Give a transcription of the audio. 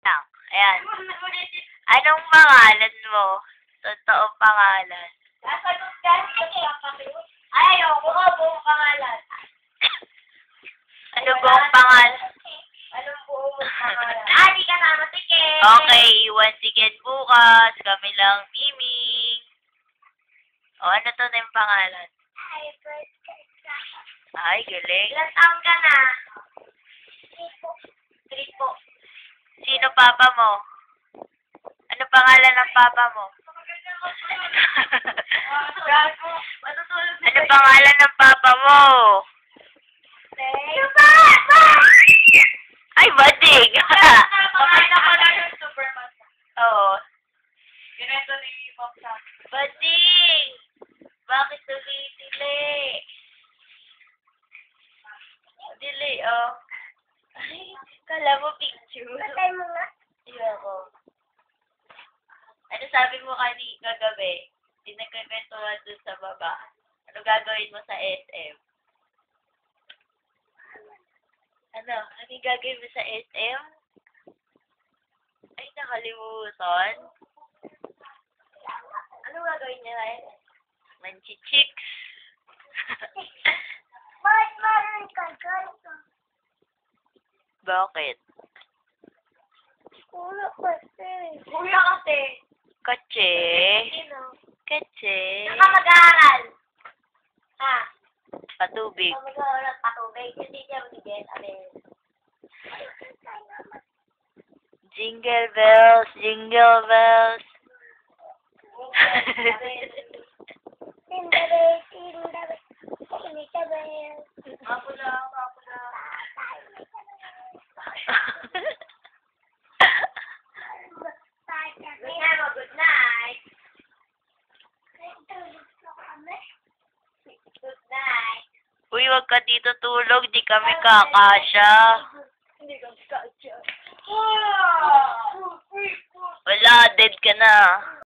Lang. Ayan. Anong pangalan mo? Totoong pangalan. Sasagot ka, ay, ayoko ko, buong pangalan. Ano buong pangalan? Anong buong pangalan? Di ka na matikin. Okay, iwan si Ken bukas. Kami lang miming. O, ano to na yung pangalan? Ay, galing. Ilang taon ka na? 3 po. Sino papa mo? Ano pangalan ng papa mo? Ano pangalan ng papa mo? Ay, bading! Pangalan ko lang yung Superman. Oo. Ganito ni Pop sa Bading! Bakit tuloy-tili? Dili, oh. Ay, kala mo picture. Patay mo nga. Ayoko. Ano sabi mo kagabi? Pinagkakwentuhan dun sa baba. Ano gagawin mo sa SM? Ano? Ano yung gagawin mo sa SM? Ay, nakalimutan. Ano gagawin niya rin? Manchichicks. Bakit maroon ka ganito? Bakit? Kuya kasi. Kuya kasi. Kotse. Sino? Kotse. Saka mag-aaral. Ha? Patubig. Saka mag-aaral patubig. Hindi siya magiging. Amen. Jingle bells, jingle bells. Ako lang. Good night. Good night. Uy, wag ka dito tulog. Di kami kakasya. Hindi ka kasya. Wala, dead ka na.